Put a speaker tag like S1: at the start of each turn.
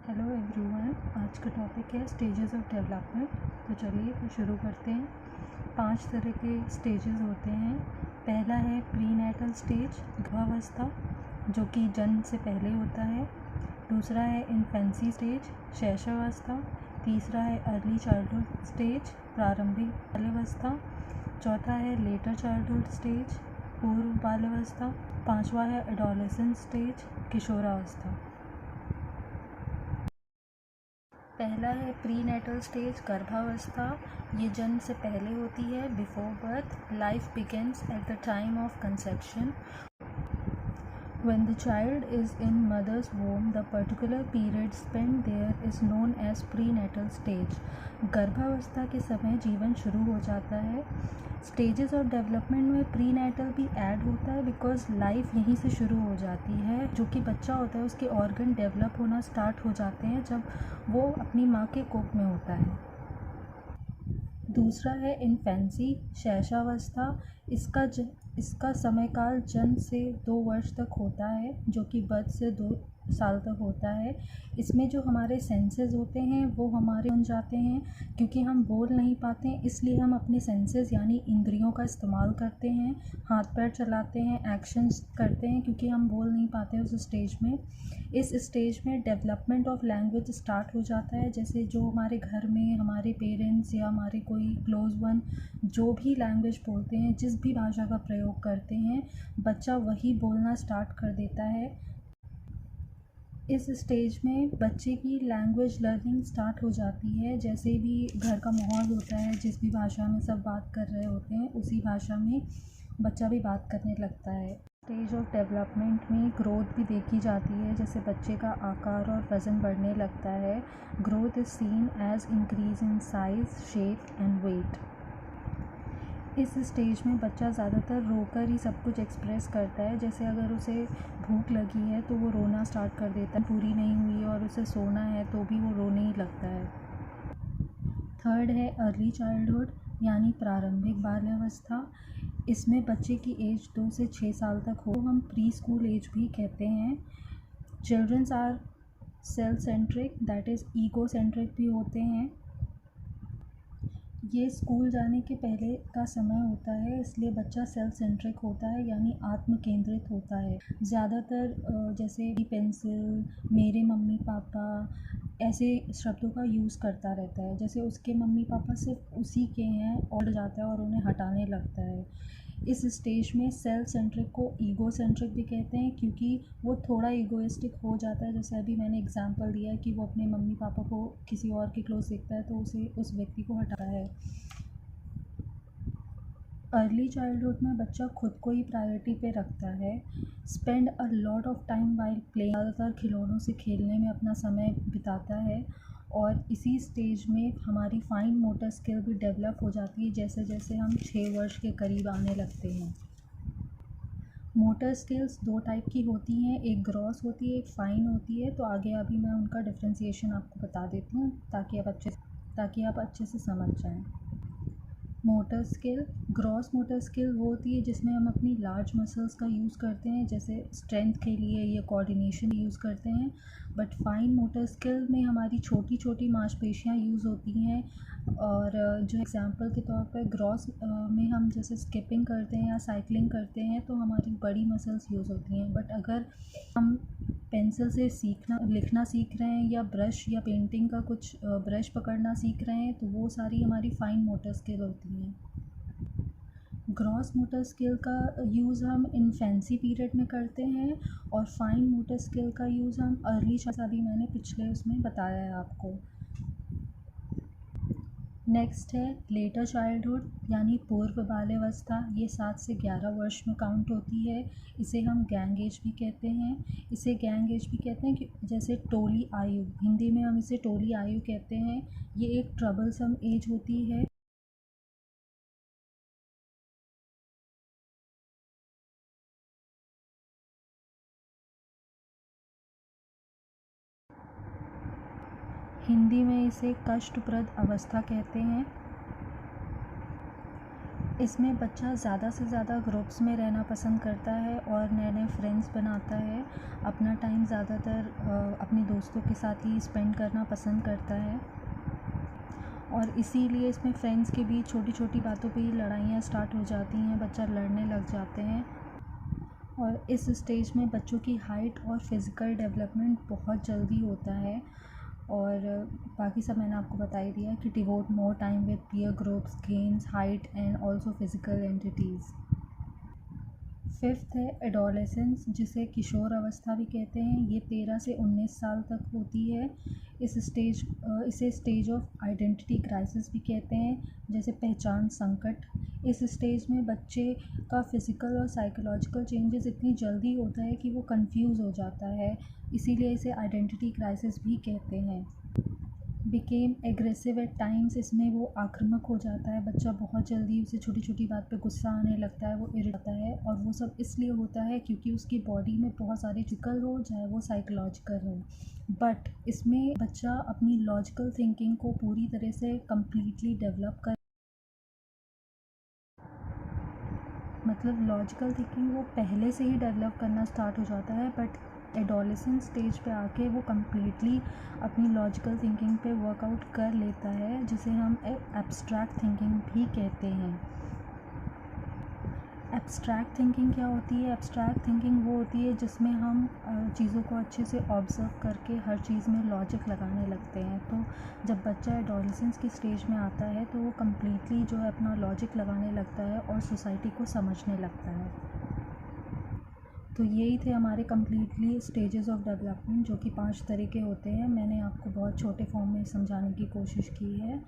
S1: Hello everyone, आज का topic है स्टेजेस ऑफ डेवलपमेंट। तो चलिए फिर शुरू करते हैं। 5 तरह के स्टेजेस होते हैं। पहला है प्रीनेटल स्टेज, गर्भावस्था, जो कि जन्म से पहले होता है। दूसरा है इन्फेंसी स्टेज, शैशवावस्था। तीसरा है अर्ली चाइल्डहुड स्टेज, प्रारंभिक बाल्यावस्था। चौथा है लेटर चाइल्डहुड स्टेज, पूर्व बाल्यावस्था। पांचवा है एडोलेसेंट स्टेज, किशोरावस्था। पहला है प्रीनेटल स्टेज, गर्भावस्था। ये जन्म से पहले होती है, before birth. Life begins at the time of conception. When the child is in mother's womb, the particular period spent there is known as prenatal stage. गर्भावस्था के समय जीवन शुरू हो जाता है। स्टेजेस ऑफ डेवलपमेंट में प्रीनेटल भी ऐड होता है बिकॉज लाइफ यहीं से शुरू हो जाती है। जो कि बच्चा होता है उसके ऑर्गन डेवलप होना स्टार्ट हो जाते हैं जब वो अपनी माँ के कोख में होता है। दूसरा है इन्फेंसी, शैशवावस्था। इसका समयकाल जन्म से 2 वर्ष तक होता है, जो कि बर्थ से 2 साल तक होता है। इसमें जो हमारे सेंसेस होते हैं वो हमारे बन जाते हैं, क्योंकि हम बोल नहीं पाते हैं इसलिए हम अपने सेंसेस यानी इंद्रियों का इस्तेमाल करते हैं, हाथ पैर चलाते हैं, एक्शंस करते हैं, क्योंकि हम बोल नहीं पाते उस स्टेज में। इस स्टेज में डेवलपमेंट ऑफ लैंग्वेज स्टार्ट हो जाता है। जैसे जो हमारे घर में हमारे पेरेंट्स या हमारे कोई क्लोज वन जो भी लैंग्वेज बोलते हैं, जिस भी भाषा का प्रयोग करते हैं, बच्चा वही बोलना स्टार्ट कर देता है। इस स्टेज में बच्चे की लैंग्वेज लर्निंग स्टार्ट हो जाती है। जैसे भी घर का माहौल होता है, जिस भी भाषा में सब बात कर रहे होते हैं, उसी भाषा में बच्चा भी बात करने लगता है। स्टेज ऑफ डेवलपमेंट में ग्रोथ भी देखी जाती है, जैसे बच्चे का आकार और वज़न बढ़ने लगता है। Growth is seen as increase in size, shape and weight. इस स्टेज में बच्चा ज़्यादातर रोकर ही सब कुछ एक्सप्रेस करता है। जैसे अगर उसे भूख लगी है तो वो रोना स्टार्ट कर देता है, पूरी नहीं हुई है और उसे सोना है तो भी वो रोने ही लगता है। थर्ड है अर्ली चाइल्डहुड यानी प्रारंभिक बाल्यावस्था। इसमें बच्चे की एज 2 से 6 साल तक हो, हम प्री स्कूल एज भी कहते हैं। Childrens are self centric, that is ego centric भी होते हैं। ये स्कूल जाने के पहले का समय होता है, इसलिए बच्चा सेल्फ सेंट्रिक होता है यानी आत्म केंद्रित होता है। ज़्यादातर जैसे भी पेंसिल, मेरे मम्मी पापा ऐसे शब्दों का यूज़ करता रहता है। जैसे उसके मम्मी पापा सिर्फ उसी के हैं, उड़ जाता है और उन्हें हटाने लगता है। इस स्टेज में सेल्फ सेंट्रिक को ईगो सेंट्रिक भी कहते हैं, क्योंकि वो थोड़ा ईगोइस्टिक हो जाता है। जैसे अभी मैंने एग्जांपल दिया कि वो अपने मम्मी पापा को किसी और के क्लोज देखता है तो उसे उस व्यक्ति को हटाता है। अर्ली चाइल्डहुड में बच्चा खुद को ही प्रायोरिटी पे रखता है। Spend a lot of time while playing, ज़्यादातर खिलौनों से खेलने में अपना समय बिताता है। और इसी स्टेज में हमारी फाइन मोटर स्किल भी डेवलप हो जाती है, जैसे जैसे हम 6 वर्ष के करीब आने लगते हैं। मोटर स्किल्स 2 टाइप की होती हैं, एक ग्रॉस होती है, एक फ़ाइन होती है। तो आगे अभी मैं उनका डिफ्रेंसिएशन आपको बता देती हूँ ताकि आप अच्छे से समझ जाएं। Motor skill, gross motor skill वो होती है जिसमें हम अपनी लार्ज मसल्स का यूज़ करते हैं, जैसे स्ट्रेंथ के लिए या कोऑर्डिनेशन यूज़ करते हैं। बट फाइन मोटर स्किल में हमारी छोटी छोटी मांसपेशियाँ यूज़ होती हैं। और जो एग्जांपल के तौर पर ग्रॉस में हम जैसे स्किपिंग करते हैं या साइकिलिंग करते हैं तो हमारी बड़ी मसल्स यूज़ होती हैं। बट अगर हम पेंसिल से लिखना सीख रहे हैं या ब्रश या पेंटिंग का कुछ ब्रश पकड़ना सीख रहे हैं तो वो सारी हमारी फाइन मोटर स्किल होती हैं। ग्रॉस मोटर स्किल का यूज़ हम इन्फेंसी पीरियड में करते हैं और फाइन मोटर स्किल का यूज़ हम अर्ली चाइल्ड, अभी मैंने पिछले उसमें बताया है आपको। नेक्स्ट है लेटर चाइल्डहुड यानी पूर्व बाल्यावस्था। ये 7 से 11 वर्ष में काउंट होती है। इसे हम गैंग एज भी कहते हैं। कि जैसे टोली आयु, हिंदी में हम इसे टोली आयु कहते हैं। ये एक ट्रबलसम एज होती है। हिंदी में इसे कष्टप्रद अवस्था कहते हैं। इसमें बच्चा ज़्यादा से ज़्यादा ग्रुप्स में रहना पसंद करता है और नए नए फ्रेंड्स बनाता है। अपना टाइम ज़्यादातर अपने दोस्तों के साथ ही स्पेंड करना पसंद करता है और इसीलिए इसमें फ्रेंड्स के बीच छोटी छोटी बातों पे ही लड़ाइयाँ स्टार्ट हो जाती हैं, बच्चा लड़ने लग जाते हैं। और इस स्टेज में बच्चों की हाइट और फिज़िकल डेवलपमेंट बहुत जल्दी होता है। और बाकी सब मैंने आपको बता ही दिया कि devote more time with peer groups, games, height and also physical entities. Fifth है एडोलेसेंस, जिसे किशोर अवस्था भी कहते हैं। ये 13 से 19 साल तक होती है। इसे स्टेज ऑफ आइडेंटिटी क्राइसिस भी कहते हैं, जैसे पहचान संकट। इस स्टेज में बच्चे का फिज़िकल और साइकोलॉजिकल चेंजेस इतनी जल्दी होता है कि वो कंफ्यूज हो जाता है, इसीलिए इसे आइडेंटिटी क्राइसिस भी कहते हैं। बिकेम एग्रेसिव एट टाइम्स, इसमें वो आक्रामक हो जाता है, बच्चा बहुत जल्दी उसे छोटी छोटी बात पे गुस्सा आने लगता है, वो इरिटेट होता है। और वो सब इसलिए होता है क्योंकि उसकी बॉडी में बहुत सारे फिजिकल हो चाहे वो साइकोलॉजिकल हो। बट इसमें बच्चा अपनी लॉजिकल थिंकिंग को पूरी तरह से कम्प्लीटली डेवलप कर मतलब लॉजिकल थिंकिंग वो पहले से ही डेवलप करना स्टार्ट हो जाता है। बट एडोलेसेंस स्टेज पे आके वो कम्प्लीटली अपनी लॉजिकल थिंकिंग पे वर्कआउट कर लेता है, जिसे हम एब्स्ट्रैक्ट थिंकिंग भी कहते हैं। एब्स्ट्रैक्ट थिंकिंग क्या होती है? एब्स्ट्रैक्ट थिंकिंग वो होती है जिसमें हम चीज़ों को अच्छे से ऑब्ज़र्व करके हर चीज़ में लॉजिक लगाने लगते हैं। तो जब बच्चा एडोलेसेंस की स्टेज में आता है तो वो कम्प्लीटली जो है अपना लॉजिक लगाने लगता है और सोसाइटी को समझने लगता है। तो यही थे हमारे कम्प्लीटली स्टेजेस ऑफ डेवलपमेंट, जो कि 5 तरह के होते हैं। मैंने आपको बहुत छोटे फॉर्म में समझाने की कोशिश की है।